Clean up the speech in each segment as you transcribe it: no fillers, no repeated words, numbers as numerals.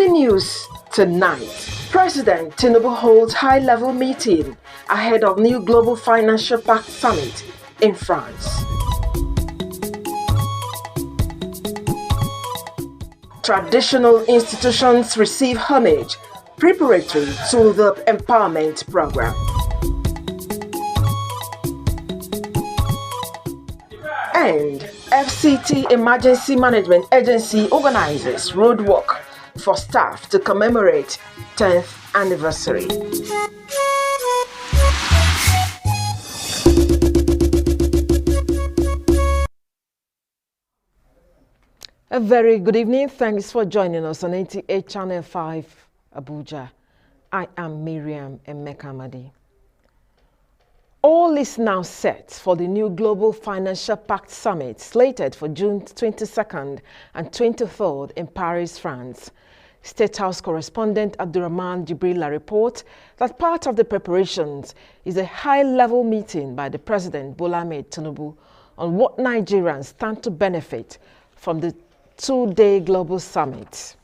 News tonight. President Tinubu holds high-level meeting ahead of new Global Financial Pact Summit in France. Traditional institutions receive homage preparatory to the empowerment program. And FCT Emergency Management Agency organizes roadwalk for staff to commemorate 10th anniversary. A very good evening. Thanks for joining us on Nta Channel 5 Abuja. I am Miriam Emeka. All is now set for the new Global Financial Pact Summit slated for June 22nd and 23rd in Paris, France. State House correspondent Abdurrahman Jibrila reports that part of the preparations is a high-level meeting by the President Bola Ahmed Tinubu on what Nigerians stand to benefit from the two-day global summit.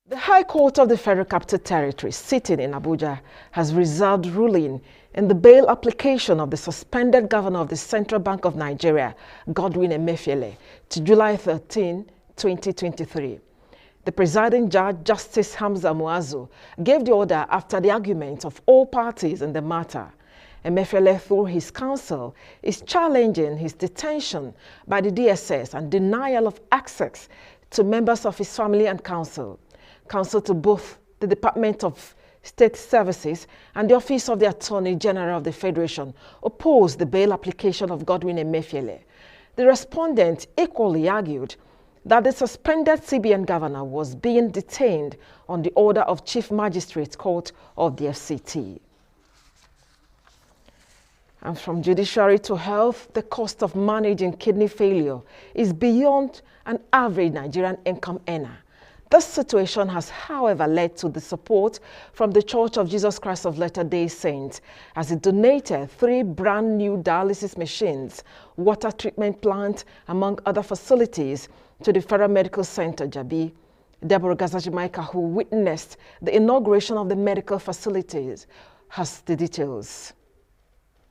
The High Court of the Federal Capital Territory, sitting in Abuja, has reserved ruling in the bail application of the suspended governor of the Central Bank of Nigeria, Godwin Emefiele, to July 13, 2023. The presiding judge, Justice Hamza Muazu, gave the order after the argument of all parties in the matter. Emefiele, through his counsel, is challenging his detention by the DSS and denial of access to members of his family and counsel. Counsel to both the Department of State Services and the Office of the Attorney General of the Federation opposed the bail application of Godwin Emefiele. The respondent equally argued that the suspended CBN governor was being detained on the order of Chief Magistrate Court of the FCT. And from judiciary to health, the cost of managing kidney failure is beyond an average Nigerian income earner. This situation has, however, led to the support from the Church of Jesus Christ of Latter-day Saints as it donated 3 brand new dialysis machines, water treatment plant, among other facilities, to the Federal Medical Center, Jabi. Deborah Gazajimaika, who witnessed the inauguration of the medical facilities, has the details.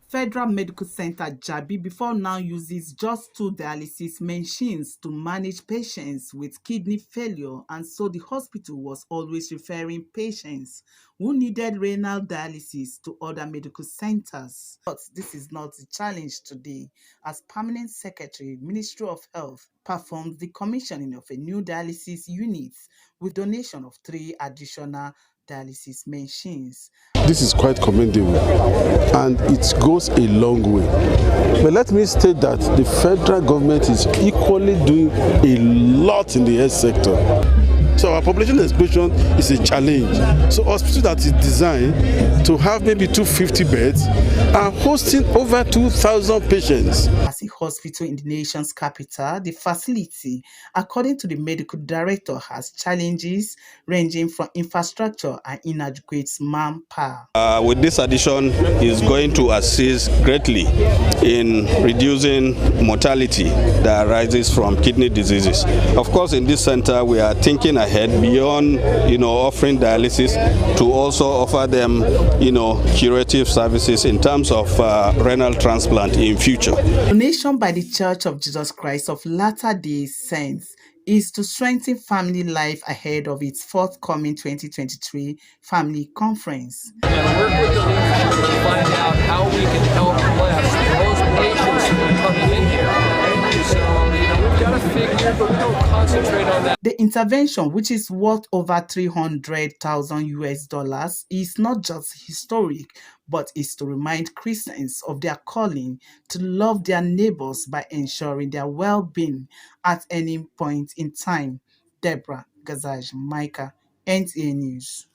Federal Medical Center Jabi before now uses just 2 dialysis machines to manage patients with kidney failure, and so the hospital was always referring patients who needed renal dialysis to other medical centers. But this is not the challenge today, as Permanent Secretary, Ministry of Health, performed the commissioning of a new dialysis unit with donation of 3 additional dialysis machines. This is quite commendable and it goes a long way. But let me state that the federal government is equally doing a lot in the health sector. So our population explosion is a challenge. So hospital that is designed to have maybe 250 beds are hosting over 2,000 patients. As a hospital in the nation's capital, the facility, according to the medical director, has challenges ranging from infrastructure and inadequate manpower. With this addition, is going to assist greatly in reducing mortality that arises from kidney diseases. Of course, in this center, we are thinking ahead beyond, offering dialysis to also offer them, curative services in terms of renal transplant in future. Donation by the Church of Jesus Christ of Latter-day Saints is to strengthen family life ahead of its forthcoming 2023 Family Conference. We're going to work with the leadership to find out how we can help bless those patients who are coming in here. So, we've got to figure, but we don't concentrate on that. The intervention, which is worth over $300,000 is not just historic, but is to remind Christians of their calling to love their neighbors by ensuring their well-being at any point in time. Deborah Gazajimaika, NTA News.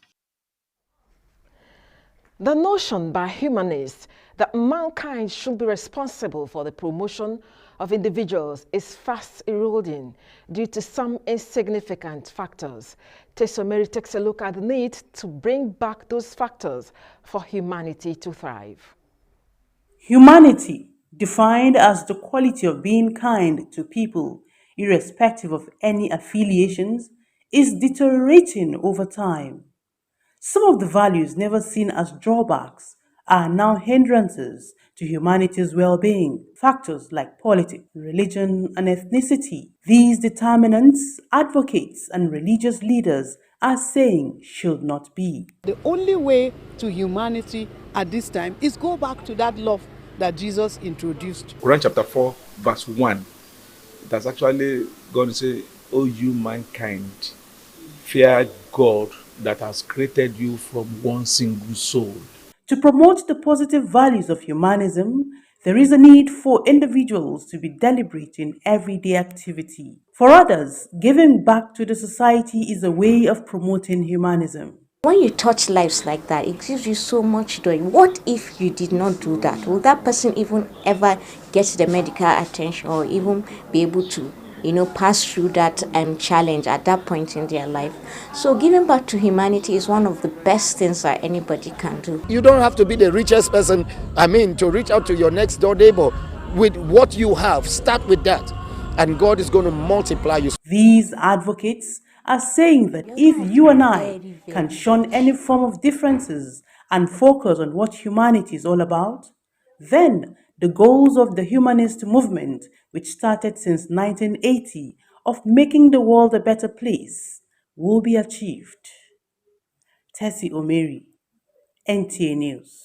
The notion by humanists that mankind should be responsible for the promotion of individuals is fast eroding due to some insignificant factors. Tesomeri takes a look at the need to bring back those factors for humanity to thrive. Humanity, defined as the quality of being kind to people, irrespective of any affiliations, is deteriorating over time. Some of the values never seen as drawbacks are now hindrances to humanity's well-being. Factors like politics, religion, and ethnicity. These determinants, advocates, and religious leaders are saying should not be. The only way to humanity at this time is go back to that love that Jesus introduced. Quran chapter 4, verse 1, it has actually gone to say, "O you mankind, fear God that has created you from one single soul." To promote the positive values of humanism, there is a need for individuals to be deliberate in everyday activity. For others, giving back to the society is a way of promoting humanism. When you touch lives like that, it gives you so much joy. What if you did not do that? Will that person even ever get the medical attention or even be able to, pass through that challenge at that point in their life? So giving back to humanity is one of the best things that anybody can do. You don't have to be the richest person, to reach out to your next door neighbor. With what you have, start with that, and God is going to multiply you. These advocates are saying that if you and I can shun any form of differences and focus on what humanity is all about, then the goals of the humanist movement, which started since 1980, of making the world a better place, will be achieved. Tessie Omeri, NTA News.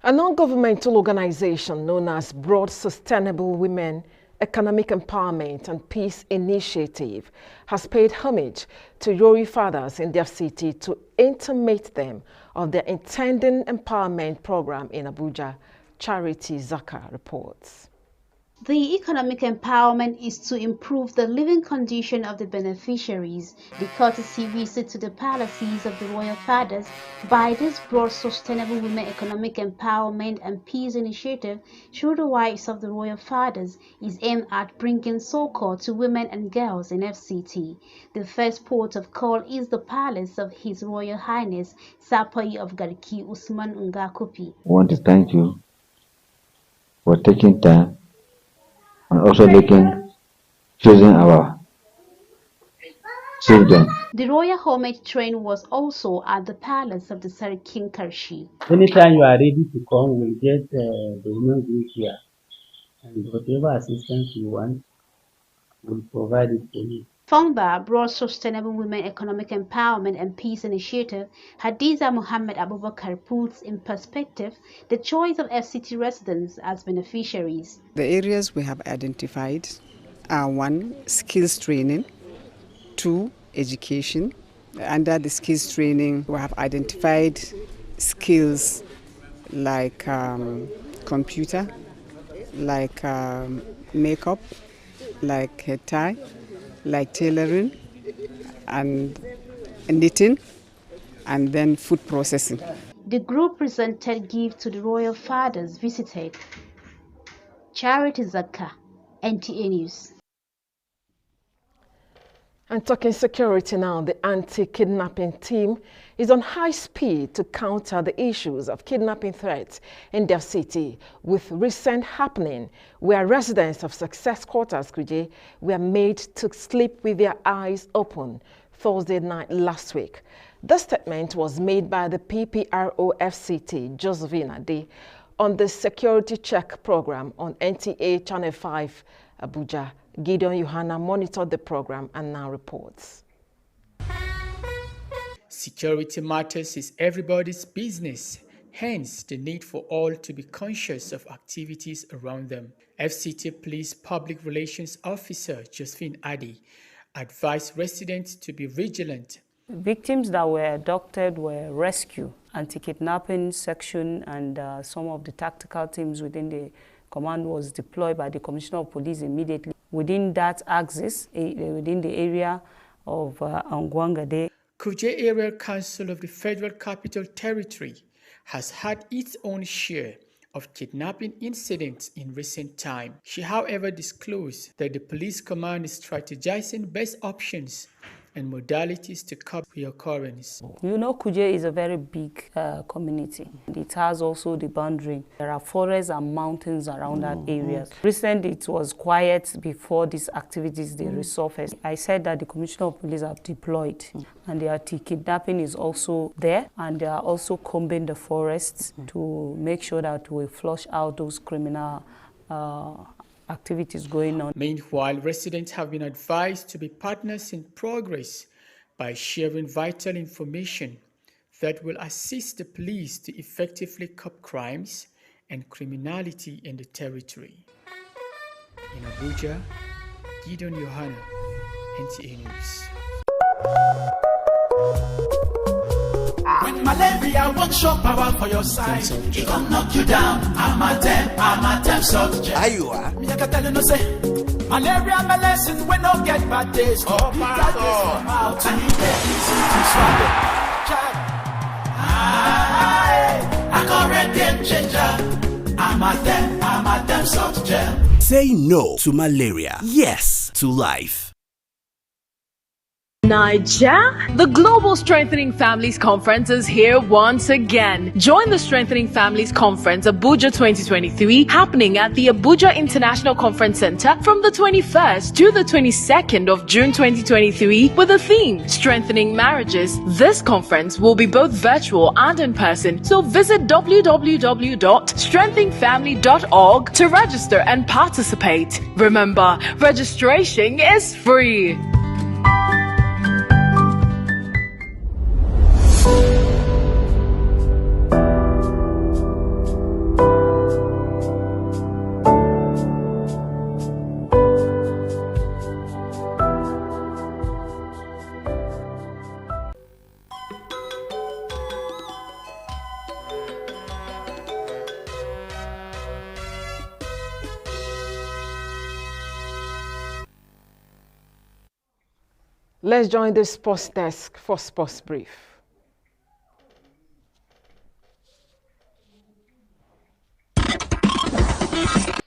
A non-governmental organization known as Broad Sustainable Women Economic Empowerment and Peace Initiative has paid homage to Yori fathers in their city to intimate them of their intending empowerment program in Abuja. Charity Zaka reports. The economic empowerment is to improve the living condition of the beneficiaries. The courtesy visit to the palaces of the royal fathers by this Broad Sustainable Women Economic Empowerment and Peace Initiative through the wives of the royal fathers is aimed at bringing succor to women and girls in FCT. The first port of call is the palace of His Royal Highness Sapai of Garki Usman Ngakopi. I want to thank you for taking time and also choosing our children. The royal homage train was also at the palace of the Sarikin Karshi. Anytime you are ready to come, we'll get the women group here, and whatever assistance you want, we'll provide it for you. Founder, Broad Sustainable Women Economic Empowerment and Peace Initiative, Hadiza Muhammad Abubakar puts in perspective the choice of FCT residents as beneficiaries. The areas we have identified are 1, skills training, 2, education. Under the skills training, we have identified skills like computer, like makeup, like hair tie, like tailoring and knitting, and then food processing. The group presented gifts to the royal fathers visited. Charity Zaka, NTA News. And talking security now, the anti-kidnapping team is on high speed to counter the issues of kidnapping threats in their city, with recent happening where residents of Success Quarters, Kuje, were made to sleep with their eyes open Thursday night last week. The statement was made by the PPRO FCT, Josephine Ade, on the security check program on Nta Channel 5, Abuja. Gideon Yohana monitored the program and now reports. Security matters is everybody's business, hence the need for all to be conscious of activities around them. FCT Police Public Relations Officer Josephine Adi advised residents to be vigilant. Victims that were abducted were rescued. Anti-kidnapping section and some of the tactical teams within the command was deployed by the Commissioner of Police immediately within that axis, within the area of Angwangade. Kuje Area Council of the Federal Capital Territory has had its own share of kidnapping incidents in recent time. She, however, disclosed that the police command is strategizing best options and modalities to curb reoccurrence. You know, Kuje is a very big community. It has also the boundary. There are forests and mountains around that area. Recently, it was quiet before these activities they resurfaced. I said that the Commissioner of Police have deployed, and the anti-kidnapping is also there, and they are also combing the forests to make sure that we flush out those criminal activities going on. Meanwhile, residents have been advised to be partners in progress by sharing vital information that will assist the police to effectively curb crimes and criminality in the territory. In Abuja, Gideon Yohana, NTA News. When malaria won't show power for your side, it gon' knock you down. I'm a damn subject. Are you are? Me I can tell you no say. Malaria my lesson when no get bad days. Oh, bad days come out and it get easy to swallow. I got red game changer. I'm a damn subject. Say no to malaria. Yes to life. Nta, the Global Strengthening Families Conference is here once again. Join the Strengthening Families Conference Abuja 2023 happening at the Abuja International Conference Center from the 21st to the 22nd of June 2023 with the theme Strengthening Marriages. This conference will be both virtual and in person, so visit www.strengtheningfamily.org to register and participate. Remember, registration is free. Let's join the sports desk for Sports Brief.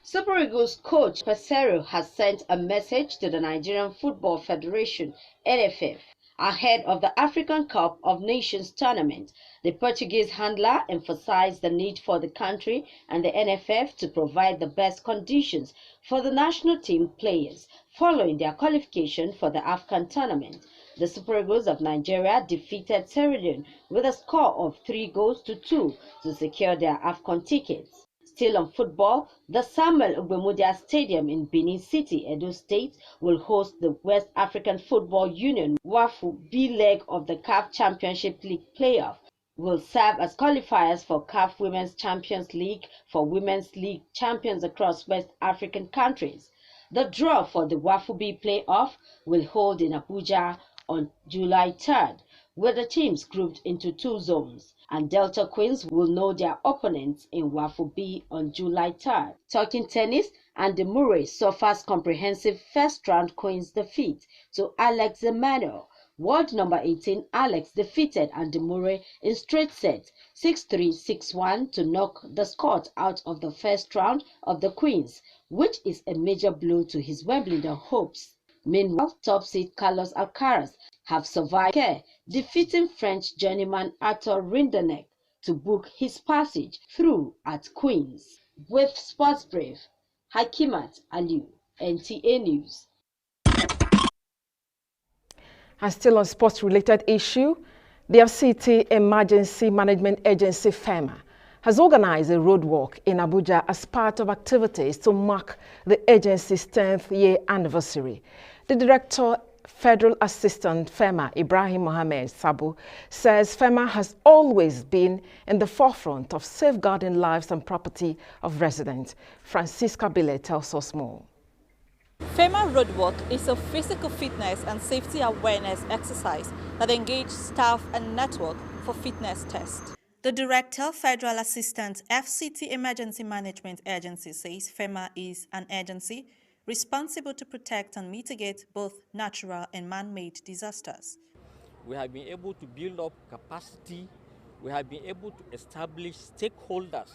Super Eagles coach Pesero has sent a message to the Nigerian Football Federation, NFF, ahead of the African Cup of Nations tournament. The Portuguese handler emphasized the need for the country and the NFF to provide the best conditions for the national team players following their qualification for the AFCON tournament. The Super Eagles of Nigeria defeated Sierra Leone with a score of 3-2 to secure their AFCON tickets. Still on football, the Samuel Ogbemudia Stadium in Benin City, Edo State, will host the West African Football Union WAFU B leg of the CAF Championship League playoff. Will serve as qualifiers for CAF Women's Champions League for Women's League champions across West African countries. The draw for the WAFU B playoff will hold in Abuja on July 3rd, with the teams grouped into two zones, and Delta Queens will know their opponents in WAFU B on July 3rd. Talking tennis, Andy Murray suffers comprehensive first-round Queens defeat to Alex Emmanuel. World number 18 Alex defeated Andy Murray in straight sets 6-3, 6-1 to knock the Scot out of the first round of the Queens, which is a major blow to his Wimbledon hopes. Meanwhile, top seed Carlos Alcaraz have survived care, defeating French journeyman Arthur Rinderknecht to book his passage through at Queens. With Sports Brief, Hakimat Aliu, NTA News. And still on sports-related issue, the FCT Emergency Management Agency, FEMA, has organized a roadwalk in Abuja as part of activities to mark the agency's 10th year anniversary. The Director, Federal Assistant FEMA, Ibrahim Mohammed Sabu, says FEMA has always been in the forefront of safeguarding lives and property of residents. Francisca Bile tells us more. FEMA Roadwalk is a physical fitness and safety awareness exercise that engages staff and network for fitness tests. The Director, Federal Assistant FCT Emergency Management Agency says FEMA is an agency responsible to protect and mitigate both natural and man-made disasters. We have been able to build up capacity. We have been able to establish stakeholders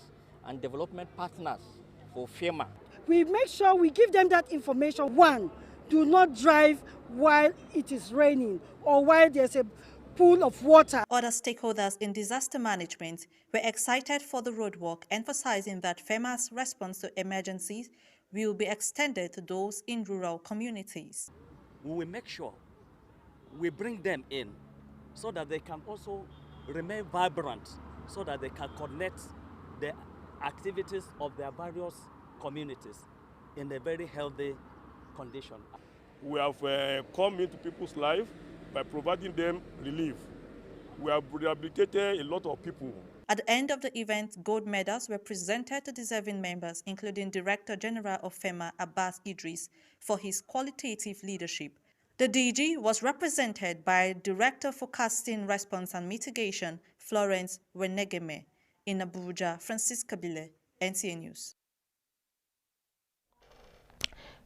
and development partners for FEMA. We make sure we give them that information. One, do not drive while it is raining or while there's a pool of water. Other stakeholders in disaster management were excited for the roadwork, emphasizing that FEMA's response to emergencies will be extended to those in rural communities. We will make sure we bring them in so that they can also remain vibrant, so that they can connect the activities of their various communities in a very healthy condition. We have come into people's life by providing them relief. We have rehabilitated a lot of people. At the end of the event, gold medals were presented to deserving members, including Director General of FEMA, Abbas Idris, for his qualitative leadership. The DG was represented by Director Forecasting, Response and Mitigation, Florence Wenegeme. In Abuja, Francis Kabile, NTA News.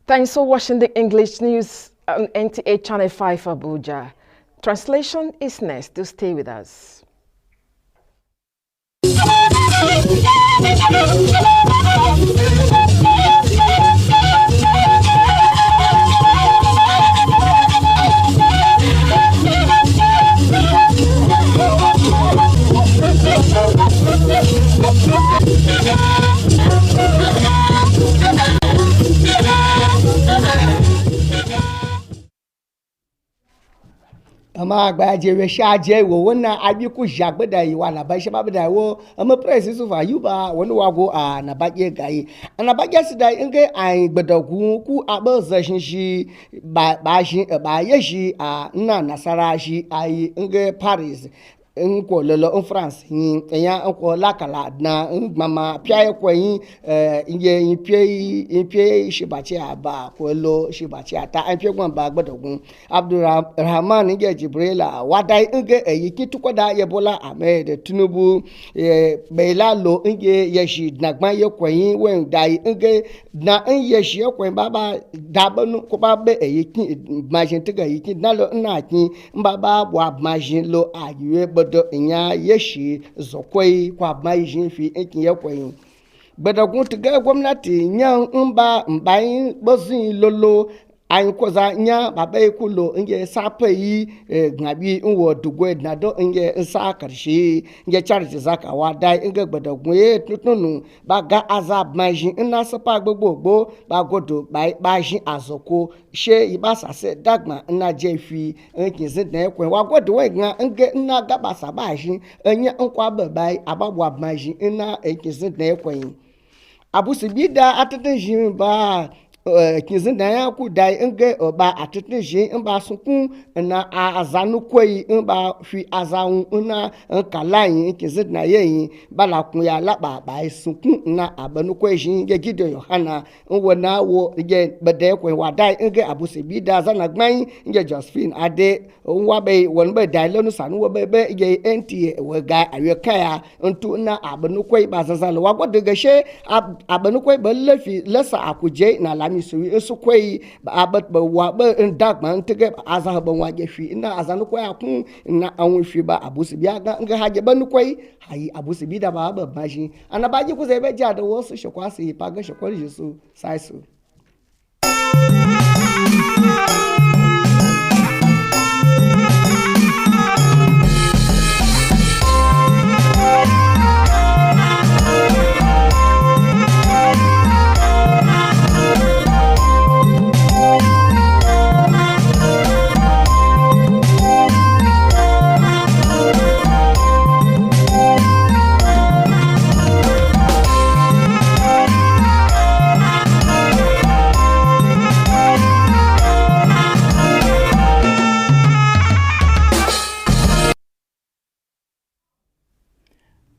Thanks for watching the English news on NTA Channel 5 Abuja. Translation is next. Do stay with us. ama gbaje we shaje wo wona abiku jagbeda yi wa na ba sheba beda wo ama press so fa yuba wona wago a na baje gai ana baje sida inge ai gbedagu ku abaza shi ba shi ba yeshi a na nasara shi ai inge Paris nko lolo en France yin eya nko lakala na mama pia ko yin iye pie shibachi aba ko lo shibachi ata en pie gwan ba gbodogun Abdurrahman nge Jibrila wadai nge eyi kitukoda Yebola Ahmed Tinubu beila lo nge yeshi nagban ye ko yin wen dai nge na yeshi ko baba dabanu ko ba be eyi kin majin tiga yi kin na lo na kin baba wa majin lo ayiwe bodo nya yeshi zokoi kwa majin fi enkin ye koyin bedagun tiga gwamnati nya mbai bozin lolo ayin koza nya baba kulo nge sape yi gnabi nwo dugwe na do nge nsa karshe nge charity zaka wa dai nge bedagun ye tutunu baga azab majin ina sapa gbogbo ba godo ba jin azoko she ibasa se dagma na jefi enkin zin na ekwen wa godo we gan nge na gabasa ba jin enya nkwa babai ababwa majin ina enkin zin na ekwen abusibida atete jin ba kizin da ya ku dai nge ba atete jin ba sunkun na azanu koi ba fi azan na kalayin kizin na yin bala kun ya laba ba sunkun na abanu koi jin ge gido Yohana wona wo ge bede ko wa dai nge abusibida zana gban nge Josephine ade wa be won be dai lonu sanu wo be ge NTA we ga awe kaya ntu na abanu koi ba zazala wa godo ge she abanu koi be lefi lesa akuje na lami suwi esu koi ba abat ba wa ba ndagman tege azah ba wa ge fi ina azanu koi akun na anwu fi ba abusibia ga nga haje banu koi hayi abusibida ba ba baji anabaji ku zai be ja da wasu shekwasi pa ga shekwari jesu sai su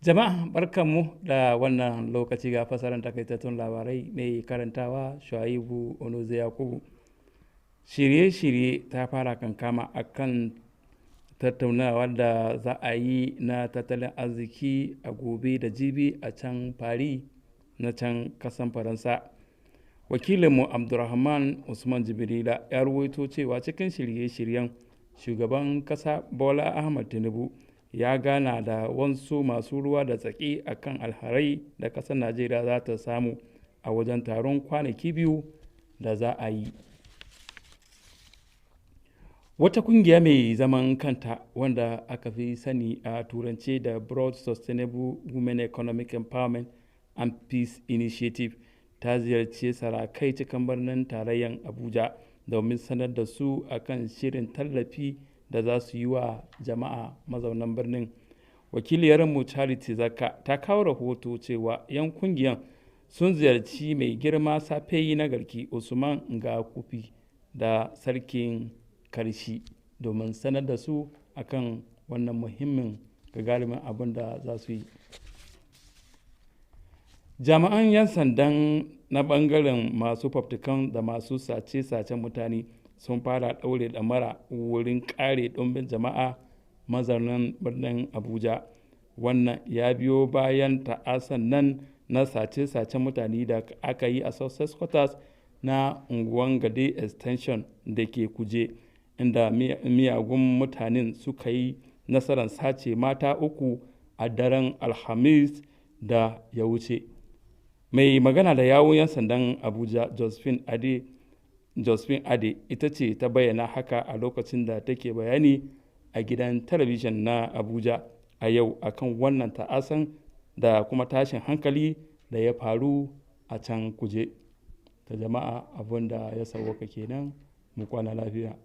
Jama'a barkanmu da wannan lokaci ga fasaran takaitattun labarai mai karantawa Shuaibu Onoze Yakubu. Shirye-shirye ta fara kankama akan tattaunawa da za a yi na tattalin arziki a gobe da jibi a can Paris na can kasan Faransa. Wakilinmu Abdurrahman Usman Jibrila ya ruwaito cewa cikin shirye-shiryen shugaban kasa Bola Ahmed Tinubu ya gana da wasu masu ruwa da tsaki akan alharai da ƙasar Najeriya za ta samu a wajen taron kwanaki biyu da za a yi. Wata kungiya mai zaman kanta wanda aka fi sani a turance da Broad Sustainable Women Economic Empowerment and Peace Initiative ta ziyarci sarakai cikin birnin tarayyan Abuja domin sanar da su akan shirin tallafi da za su yi wa jama'a mazaunan birnin. Wakiliyarmu Charity Zaka ta kawo rahoto cewa 'yan kungiyan sun ziyarci mai girma Safeyi na Garki Usman ga kufi da sarkin Karshi domin sanar da su akan wannan muhimmin gagarumin abin da za su yi. Jami'an 'yan sandan na bangaren masu fafutukan da masu sace-sacen mutane sun fara ɗaure ɗamara wurin ƙare ɗumbin jama'a mazaunan birnin Abuja. Wannan ya biyo bayan ta'asan nan na sace-sacen mutane da aka yi a Success Quarters na unguwan Gade Extension da ke Kuje, inda miyagun mutanen suka yi nasarar sace mata 3 a daren Alhamis da ya wuce. Mai magana da yawun 'yan sandan Abuja Josephine Ade ita ce ta bayyana haka a lokacin da take bayani a gidan talabijin na Abuja a yau akan wannan ta'asan da kuma tashin hankali da ya faru a can Kuje. Ta jama'a abin da ya sauwaka kenan, mu kwana lafiya.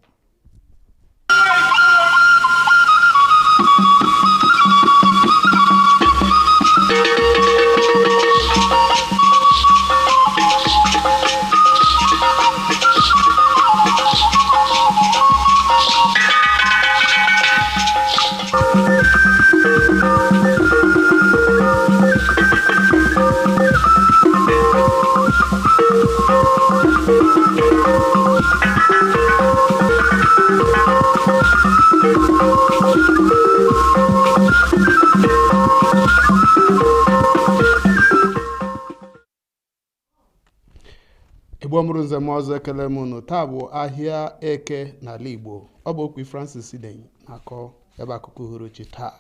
Igbo mụrụ nze m ọzọ ekele m unu. Taa bụ ahịa eke n'ala Igbo. Ọ bụ Okwi Francis Ideny na-akọ ebe akụkọ uhuruchi taa.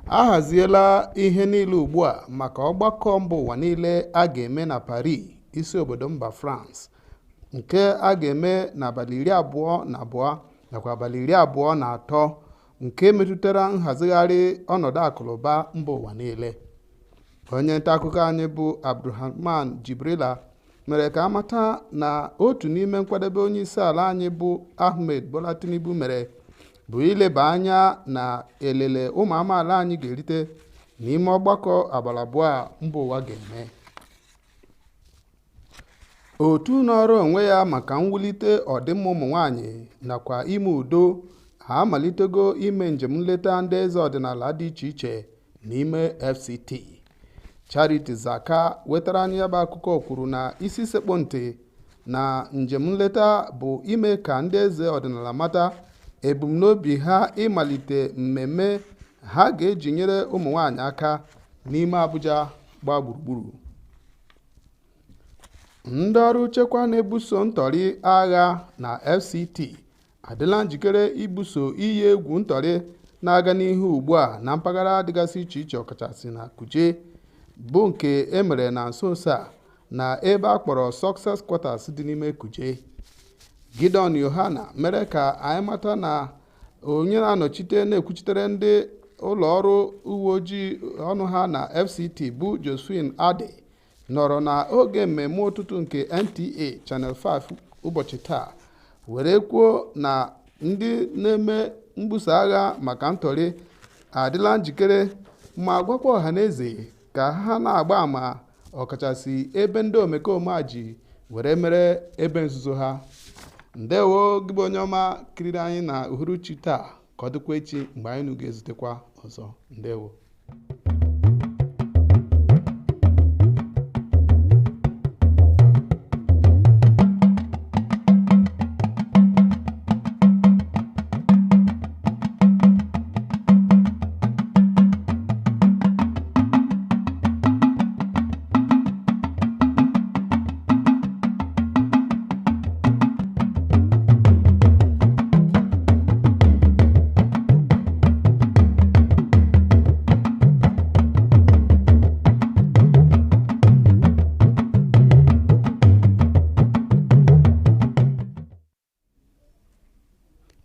A haziela ihe niile ugbu a maka ọgbakọ mba ụwa niile a ga-eme na Paris, isi obodo mba France, nke a ga-eme n'abalị 22 nakwa abalị 23 nke metụtara nhazigharị ọnọdụ akụnụba mba ụwa niile. Onye nta akụkọ anyị bụ Abdulrahman Jibrila mere ka amata na otu n'ime nkwadebe onye isi ala anyị bụ Ahmed Bola Tinubu mere bụ ileba anya na elele ụmụ amaala anyị ga-erite n'ime ọgbakọ abalị 2 mba ụwa ga-eme. Otu nọrọ onwe ya maka mwulite ọdịmma ụmụ nwanyị nakwa ime udo ha amalitego ime njem nleta ndị eze ọdịnala dị iche iche n'ime FCT. Charity Zaka wetara anyị ya bụ akụkọ kwuru na isi sekpụ ntị na njem nleta bụ ime ka ndị eze ọdịnala mata ebumnobi ha ịmalite mmemme ha ga-eji nyere ụmụ nwanyị aka n'ime Abuja gbaa gburugburu. Ndị ọrụ nchekwa na-ebuso ntọrị agha na FCT adịla njikere ibuso iyi egwu ntọrị na-aga n'ihu ugbu a na mpaghara dịgasị iche iche ọkachasị na Kuje, bụ nke emere na nso nso a na ebe a kpọrọ Success Quarters dị n'ime Kuje. Gideon Yohana mere ka anyị mata na onye na-ekwuchitere ndị ụlọ ọrụ uwe ojii ọnụ ha na FCT bụ Josephine Ade nọrọ na oge mmemme ụtụtụ nke Nta Channel 5 ụbọchị taa were kwuo na ndị na-eme mbuso agha maka ntọrị adịla njikere ma gwakwa ọhaneze ka ha na-agba ama ọkachasị ebe ndị omekome a ji were mere ebe nzuzo ha. Ndewo gị bụ onye ọma kiriri anyị na uhuruchi taa, ka ọ dịkwa echi mgbe anyị ga-ezutekwa ọzọ. Ndewo.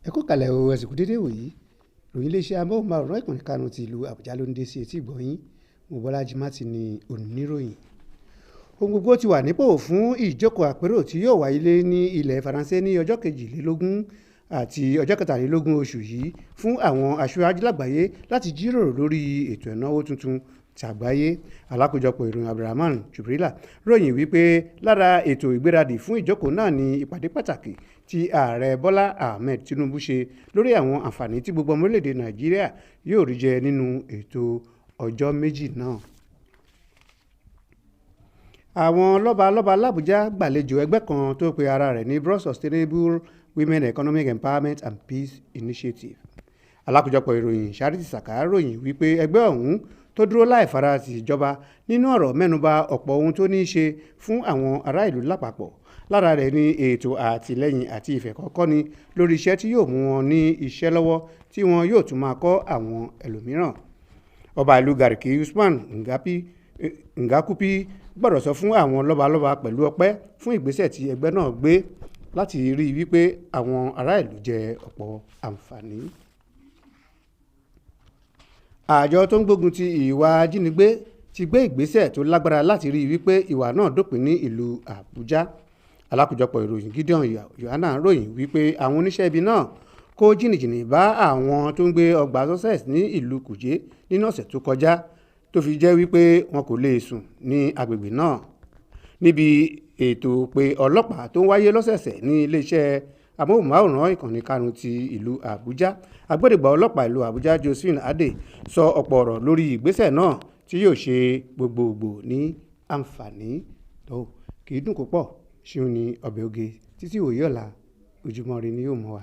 ẹ kú kalẹ̀ o ẹ sì kú dédé wòyí ròyìn iléeṣẹ́ amóhùnmáwòrán ìkànnì Kánò ti ìlú Àbújá ló ń dé sí etí ìgbọ̀nyín Mobọ́lájí Martin ní oníròyìn. Ohun gbogbo ti wà nípò fún ìjókòó àpérò tí yóò wáyé ní ilẹ̀ Faransé ní ọjọ́ 22 àti ọjọ́ 23 oṣù yìí fún àwọn aṣáájú lágbàáyé láti jíròrò lórí ètò ìnáwó tuntun ti àgbáyé. Alákòjọpọ̀ ìròyìn Abdulrahman Jubrila ròyìn wípé lára ètò ìgbéradì fún ìjókòó náà ni ìpàdé pàtàkì tí ààrẹ Bọ́lá Ahmed Tinubu ṣe lórí àwọn àǹfààní tí gbogbo ọmọ orílẹ̀-èdè Nàìjíríà yóò rí jẹ nínú ètò ọjọ́ méjì náà. Àwọn lọ́balọ́ba l'Àbújá gbàlejò ẹgbẹ́ kan tó pe ara rẹ̀ ní Broad Sustainable Women Economic Empowerment and Peace Initiative. Alákòjọpọ̀ ìròyìn Charity Saka ròyìn wípé ẹgbẹ́ ọ̀hún tó dúró láì farati ìjọba nínú ọ̀rọ̀ mẹ́nuba ọ̀pọ̀ ohun tó ní í ṣe fún àwọn ará ìlú lápapọ̀. Lára rẹ̀ ni ètò àtìlẹ́yìn àti ìfẹ̀kọ́kọ́ni lórí iṣẹ́ tí yóò mú wọn ní iṣẹ́ lọ́wọ́ tí wọn yóò tún máa kọ́ àwọn ẹlòmíràn. Ọba ìlú Garki Usman Ngakupi gbọ́dọ̀ sọ fún àwọn lọ́balọ́ba pẹ̀lú ọpẹ́ fún ìgbésẹ̀ tí ẹgbẹ́ náà gbé láti rí wípé àwọn ará ìlú jẹ ọ̀pọ̀ àǹfààní. Àjọ tó ń gbógun ti ìwà ajínigbé ti gbé ìgbésẹ̀ tó lágbára láti rí wípé ìwà náà dópin ní ìlú Àbújá. Alákòjọpọ̀ ìròyìn Gideon Yohana ròyìn wípé àwọn oníṣẹ́ ibi náà kó jìnnìjìnnì bá àwọn tó ń gbé ọgbà Success ní ìlú Kùjé nínú ọ̀sẹ̀ tó kọjá tó fi jẹ́ wípé wọn kò lè sùn ní agbègbè náà. Níbi ètò pé ọlọ́pàá tó ń wáyé lọ́sẹ̀ẹ̀sẹ̀ ní iléeṣẹ́ amóhùnmáwòrán ìkànnì Kánò ti ìlú Àbújá, agbódegbà ọlọ́pàá ìlú Àbújá Josephine Adé sọ ọ̀pọ̀ ọ̀rọ̀ lórí ìgbésẹ̀ náà tí yóò ṣe gbogbogbò ní àǹfààní. Kì í dùn kó pọ̀ ṣeun ní ọbẹ̀ oge títí òye ọ̀la Ojúmọ́ Ire ni yóò mọ́ wa.